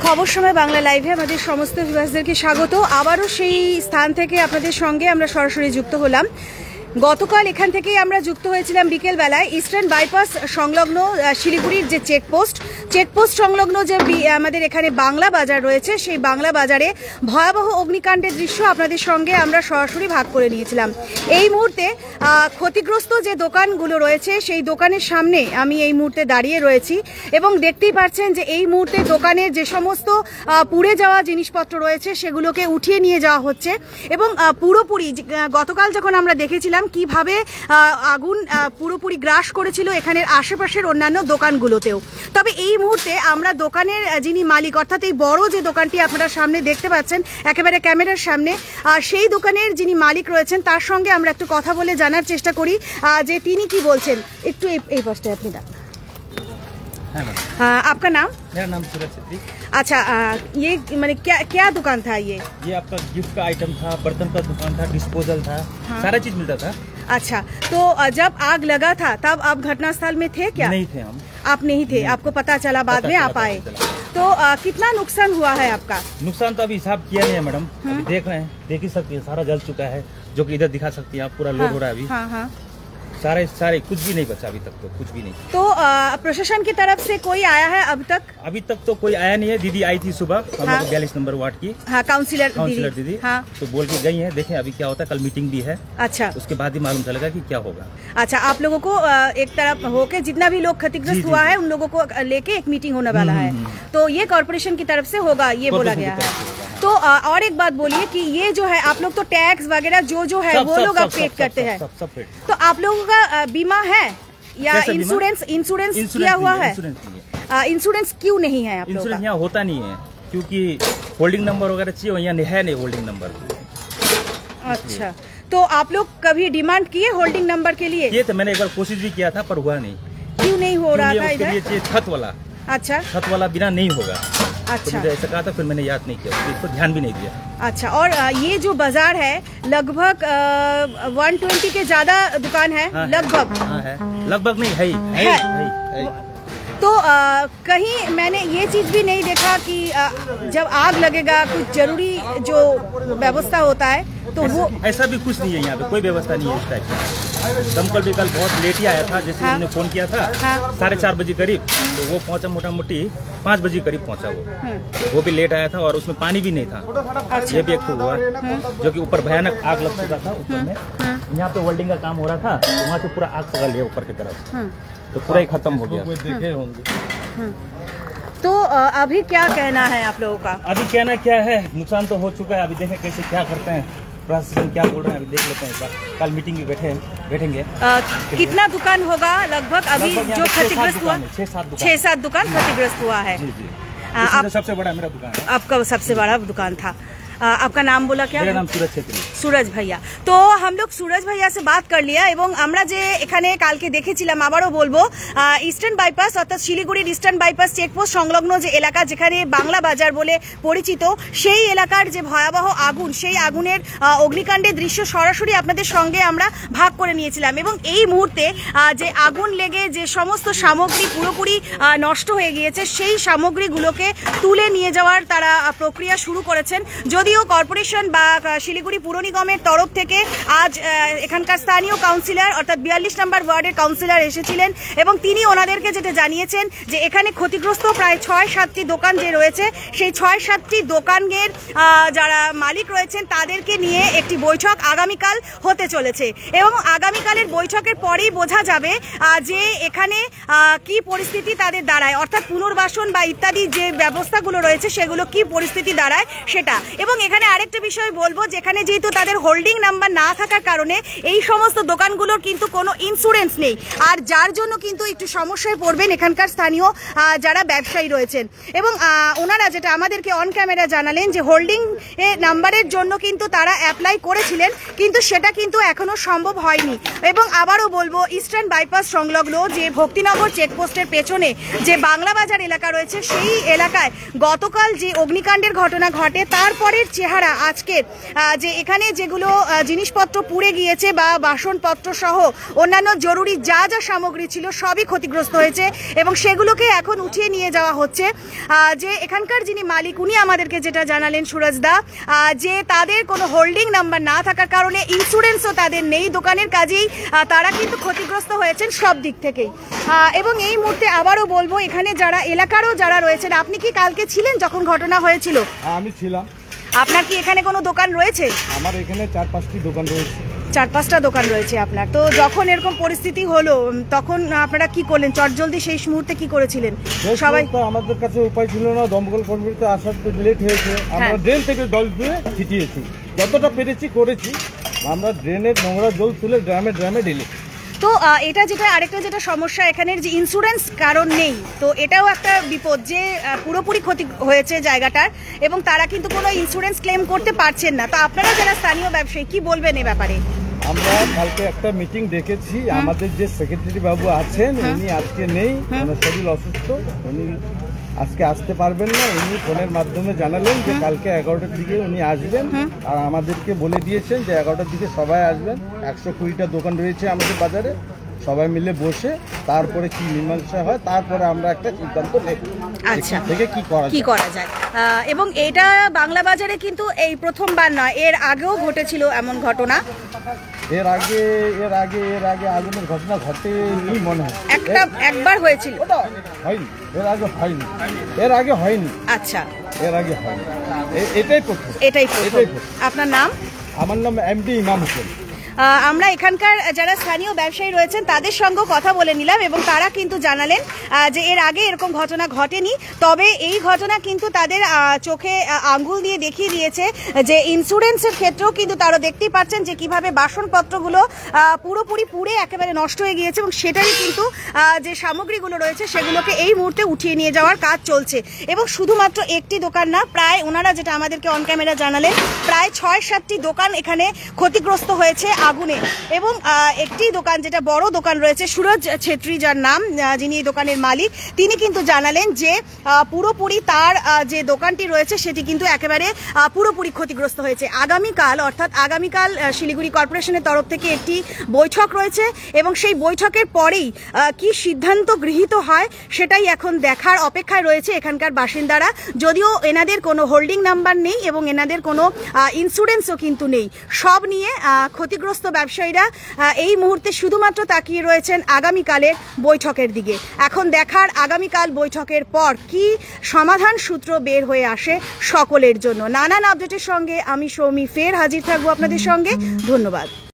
খবর সময় বাংলা লাইভে আমাদের সমস্ত ভিউয়ার্সদেরকে স্বাগত। আবারও সেই স্থান থেকে আপনাদের সঙ্গে আমরা সরাসরি যুক্ত হলাম। গতকাল এখান থেকেই আমরা যুক্ত হয়েছিলাম বিকেলবেলায় ইস্টার্ন বাইপাস সংলগ্ন শিলিগুড়ির যে চেকপোস্ট সংলগ্ন যে আমাদের এখানে বাংলা বাজার রয়েছে, সেই বাংলা বাজারে ভয়াবহ অগ্নিকাণ্ডের দৃশ্য আপনাদের সঙ্গে আমরা সরাসরি ভাগ করে নিয়েছিলাম। এই মুহূর্তে ক্ষতিগ্রস্ত যে দোকানগুলো রয়েছে সেই দোকানের সামনে আমি এই মুহূর্তে দাঁড়িয়ে রয়েছি এবং দেখতেই পাচ্ছেন যে এই মুহূর্তে দোকানের যে সমস্ত পুড়ে যাওয়া জিনিসপত্র রয়েছে সেগুলোকে উঠিয়ে নিয়ে যাওয়া হচ্ছে এবং পুরোপুরি গতকাল যখন আমরা দেখেছিলাম কিভাবে আগুন পুরোপুরি গ্রাস করেছিল এখানের আশেপাশের অন্যান্য দোকানগুলোতেও। তবে এই মুহূর্তে আমরা দোকানের যিনি মালিক, অর্থাৎ এই বড় যে দোকানটি আপনারা সামনে দেখতে পাচ্ছেন একেবারে ক্যামেরার সামনে, সেই দোকানের যিনি মালিক রয়েছেন তার সঙ্গে আমরা একটু কথা বলে জানার চেষ্টা করি যে তিনি কি বলছেন। একটু এই পাশটায় আপনি দাঁড়ান। आपका नाम? मेरा नाम सूरज छेत्री। अच्छा, ये मैंने क्या दुकान था? ये आपका गिफ्ट का आइटम था, बर्तन का दुकान था, डिस्पोजल था, हाँ। सारा चीज मिलता था। अच्छा, तो जब आग लगा था तब आप घटनास्थल में थे क्या? नहीं थे हम। आप नहीं थे, आपको पता चला बाद में आप आए। तो कितना नुकसान हुआ है आपका? नुकसान तो अभी हिसाब किया नहीं है मैडम, अभी देख रहे हैं, देख ही सकती है, सारा जल चुका है, जो कि इधर दिखा सकती है आप, पूरा लोड हो रहा है अभी। हाँ हाँ, सारे कुछ भी नहीं बचा अभी तक, तो कुछ भी नहीं। तो प्रशासन की तरफ से कोई आया है अब तक? अभी तक तो कोई आया नहीं है। दीदी आई थी सुबह, हाँ। 42 नंबर वार्ड की, हाँ, काउंसिलर दीदी, हाँ। तो बोल के गई है, देखें अभी क्या होता है, कल मीटिंग भी है। अच्छा, उसके बाद ही मालूम चलेगा कि क्या होगा। अच्छा, आप लोगों को एक तरफ होके जितना भी लोग क्षतिग्रस्त हुआ है उन लोगों को लेके एक मीटिंग होने वाला है, तो ये कॉर्पोरेशन की तरफ से होगा, ये बोला गया है। तो और एक बात बोलिए कि ये जो है आप लोग तो टैक्स वगैरह जो है वो लोग आप पेड करते हैं, तो आप लोगों का बीमा है या इंश्योरेंस किया हुआ है? इंश्योरेंस क्यों नहीं है आप लोगों का? इंश्योरेंस यहाँ होता नहीं है क्योंकि होल्डिंग नंबर वगैरह चाहिए, यहाँ है नहीं होल्डिंग नंबर। अच्छा, तो आप लोग कभी डिमांड किए होल्डिंग नंबर के लिए? ये तो मैंने एक बार कोशिश भी किया था पर हुआ नहीं। क्यों नहीं हो रहा था इधर? छत वाला। अच्छा, छत वाला बिना नहीं होगा। अच्छा, तो ऐसा कहा था, फिर मैंने याद नहीं किया, इसको ध्यान भी नहीं दिया। अच्छा, और ये जो बाजार है लगभग 120 के ज्यादा दुकान है। हाँ, लगभग है, लगभग नहीं है। तो कहीं मैंने ये चीज भी नहीं देखा कि जब आग लगेगा कुछ जरूरी जो व्यवस्था होता है तो वो ऐसा भी कुछ नहीं है, यहाँ पे कोई व्यवस्था नहीं है इस टाइप की। दमकल भी कल बहुत लेट ही आया था, जैसे हमने फोन किया था 4:30 बजे करीब, तो वो पहुंचा मोटा मोटी 5 बजे करीब पहुंचा वो भी लेट आया था और उसमें पानी भी नहीं था। ये भी एक तो हुआ जो कि ऊपर भयानक आग लग चुका था ऊपर में। यहाँ पे वेल्डिंग का काम हो रहा था, वहाँ से पूरा आग पकड़ लिया ऊपर की तरफ, तो पूरा ही खत्म हो गया। देखे होंगे। तो अभी क्या कहना है आप लोगों का? अभी कहना क्या है, नुकसान तो हो चुका है, अभी देखें कैसे क्या करते हैं, प्रशासन क्या बोल रहे हैं, अभी देख लेते हैं। कल मीटिंग में बैठेंगे। कितना दुकान होगा लगभग अभी जो क्षतिग्रस्त हुआ? 6-7 दुकान क्षतिग्रस्त हुआ है। सबसे बड़ा मेरा दुकान है। आपका सबसे बड़ा दुकान था। आपका नाम बोला क्या? मेरा नाम सूरज छेत्री। सूरज भैया। तो हम लोग सूरज भैया से बात कर लिया এবং আমরা যে এখানে কালকে দেখেছিলাম, আবারও বলবো, ইস্টার্ন বাইপাস অর্থাৎ শিলিগুড়ির ইস্টার্ন বাইপাস চেকপোস্ট সংলগ্ন যে এলাকা যেখানে বাংলা বাজার বলে পরিচিত, সেই এলাকার যে ভয়াবহ আগুন, সেই আগুনের অগ্নিকাণ্ডের দৃশ্য সরাসরি আপনাদের সঙ্গে আমরা ভাগ করে নিয়েছিলাম এবং এই মুহূর্তে যে আগুন লেগে যে সমস্ত সামগ্রী পুরোপুরি নষ্ট হয়ে গিয়েছে সেই সামগ্রীগুলোকে তুলে নিয়ে যাওয়ার তারা প্রক্রিয়া শুরু করেছেন। যদিও কর্পোরেশন বা শিলিগুড়ি পুর নিগমের তরফ থেকে আজ এখানকার স্থানীয় কাউন্সিলর অর্থাৎ 42 নম্বর ওয়ার্ডের কাউন্সিলর এসেছিলেন এবং তিনি ওনাদেরকে যেটা জানিয়েছেন যে এখানে ক্ষতিগ্রস্ত প্রায় 6-7টি দোকান যে রয়েছে সেই 6-7টি দোকানের যারা মালিক রয়েছেন তাদেরকে নিয়ে একটি বৈঠক আগামীকাল হতে চলেছে এবং আগামীকালের বৈঠকের পরেই বোঝা যাবে যে এখানে কি পরিস্থিতি তাদের দাঁড়ায়, অর্থাৎ পুনর্বাসন বা ইত্যাদি যে ব্যবস্থাগুলো রয়েছে সেগুলো কি পরিস্থিতি দাঁড়ায় সেটা। এবং এখানে আরেকটা বিষয় বলবো, যেখানে যেহেতু তাদের হোল্ডিং নাম্বার না থাকার কারণে এই সমস্ত দোকানগুলোর কিন্তু কোনো ইন্স্যুরেন্স নেই, আর যার জন্য কিন্তু একটু সমস্যায় পড়বেন এখানকার স্থানীয় যারা ব্যবসায়ী রয়েছেন। এবং ওনারা যেটা আমাদেরকে অন ক্যামেরা জানালেন যে হোল্ডিং নাম্বারের জন্য কিন্তু তারা অ্যাপ্লাই করেছিলেন কিন্তু সেটা কিন্তু এখনো সম্ভব হয়নি। এবং আবারও বলবো, ইস্টার্ন বাইপাস সংলগ্ন যে ভক্তিনগর চেকপোস্টের পেছনে যে বাংলা বাজার এলাকা রয়েছে সেই এলাকায় গতকাল যে অগ্নিকাণ্ডের ঘটনা ঘটে তারপরের চেহারা আজকের যে এখানে এখানে যেগুলো জিনিসপত্র পুড়ে গিয়েছে বা বাসনপত্র সহ অন্যান্য জরুরি যা যা সামগ্রী ছিল সবই ক্ষতিগ্রস্ত হয়েছে এবং সেগুলোকে এখন উঠিয়ে নিয়ে যাওয়া হচ্ছে। যে এখানকার যিনি মালিক উনি আমাদেরকে যেটা জানালেন সুরজ দা, যে তাদের কোনো হোল্ডিং নাম্বার না থাকার কারণে ইন্স্যুরেন্সও তাদের নেই দোকানের, কাজেই তারা কিন্তু ক্ষতিগ্রস্ত হয়েছেন সব দিক থেকেই। এবং এই মুহূর্তে আবারও বলবো এখানে যারা এলাকারও যারা রয়েছেন, আপনি কি কালকে ছিলেন যখন ঘটনা হয়েছিল? আমি ছিলাম। আপনার কি এখানে কোনো দোকান রয়েছে? আমার এখানে 4-5টি দোকান রয়েছে। 4-5টা দোকান রয়েছে আপনার। তো যখন এরকম পরিস্থিতি হলো তখন আপনারা কি করলেন? চটজলদি সেই মুহূর্তে কি করেছিলেন? সবাই তো আমাদের কাছে উপায় ছিল না, দমকল কর্মীতে আসার তো লেট হয়েছে, আমরা ড্রেন থেকে জল ধুয়ে ছিটিয়েছি, যতটা পেরেছি করেছি। আমরা ড্রেনের নোংরা জল তুলে ড্রামে ঢেলেছি। তো এটা যেটা আরেকটা যেটা সমস্যা এখানের যে ইন্স্যুরেন্স কারণ নেই, তো এটাও একটা বিপদ যে পুরোপুরি ক্ষতি হয়েছে জায়গাটার এবং তারা কিন্তু কোনো ইন্স্যুরেন্স ক্লেম করতে পারছেন না। তো আপনারা যারা স্থানীয় ব্যবসায়ী কি বলবেন এ ব্যাপারে? আমরা কালকে একটা মিটিং ডেকেছি, আমাদের যে সেক্রেটারি বাবু আছেন উনি আজকে নেই, ওনার শরীর অসুস্থ, উনি আজকে আসতে পারবেন না। উনি ফোনের মাধ্যমে জানালেন যে কালকে 11টার দিকে উনি আসবেন, আর আমাদেরকে বলে দিয়েছেন যে 11টার দিকে সবাই আসবেন। 120টা দোকান রয়েছে আমাদের বাজারে, সবাই মিলে বসে তারপরে কি মীমাংসা হয় তারপরে আমরা একটা সিদ্ধান্ত নেব। আচ্ছা, থেকে কি করা যায়। এবং এটা বাংলা বাজারে কিন্তু এই প্রথমবার নয়, এর আগেও ঘটেছিল এমন ঘটনা। এর আগে আগুনের ঘটনা ঘটেনি মনে হয়। একবার হয়েছিল, হয়নি এর আগে হয়নি। আচ্ছা, এর আগে হয়নি, এটাই প্রথম। আপনার নাম? আমার নাম এমডি ইমাম হোসেন। আমরা এখানকার যারা স্থানীয় ব্যবসায়ী রয়েছেন তাদের সঙ্গে কথা বলে নিলাম এবং তারা কিন্তু জানালেন যে এর আগে এরকম ঘটনা ঘটেনি, তবে এই ঘটনা কিন্তু তাদের চোখে আঙ্গুল দিয়ে দেখিয়ে দিয়েছে যে ইন্স্যুরেন্সের ক্ষেত্রেও কিন্তু তারা দেখতেই পাচ্ছেন যে কিভাবে বাসনপত্রগুলো পুরোপুরি পুড়ে একেবারে নষ্ট হয়ে গিয়েছে এবং সেটারই কিন্তু যে সামগ্রীগুলো রয়েছে সেগুলোকে এই মুহূর্তে উঠিয়ে নিয়ে যাওয়ার কাজ চলছে। এবং শুধুমাত্র একটি দোকান না, প্রায় ওনারা যেটা আমাদেরকে অন ক্যামেরা জানালেন প্রায় 6-7টি দোকান এখানে ক্ষতিগ্রস্ত হয়েছে আগুনে। এবং একটি দোকান যেটা বড় দোকান রয়েছে, সুরজ ছেত্রী যার নাম, যিনি এই দোকানের মালিক, তিনি কিন্তু জানালেন যে পুরোপুরি তার যে দোকানটি রয়েছে সেটি কিন্তু একেবারে পুরোপুরি ক্ষতিগ্রস্ত হয়েছে। আগামীকাল অর্থাৎ আগামীকাল শিলিগুড়ি কর্পোরেশনের তরফ থেকে একটি বৈঠক রয়েছে এবং সেই বৈঠকের পরেই কি সিদ্ধান্ত গৃহীত হয় সেটাই এখন দেখার অপেক্ষায় রয়েছে এখানকার বাসিন্দারা। যদিও এনাদের কোনো হোল্ডিং নাম্বার নেই এবং এনাদের কোনো ইন্স্যুরেন্সও কিন্তু নেই, সব নিয়ে ক্ষতিগ্রস্ত ব্যবসায়ীরা এই মুহূর্তে শুধুমাত্র তাকিয়ে রয়েছেন আগামীকালের বৈঠকের দিকে। এখন দেখার আগামীকাল বৈঠকের পর কি সমাধান সূত্র বের হয়ে আসে সকলের জন্য। নানান আপডেটের সঙ্গে আমি সৌমি ফের হাজির থাকবো আপনাদের সঙ্গে। ধন্যবাদ।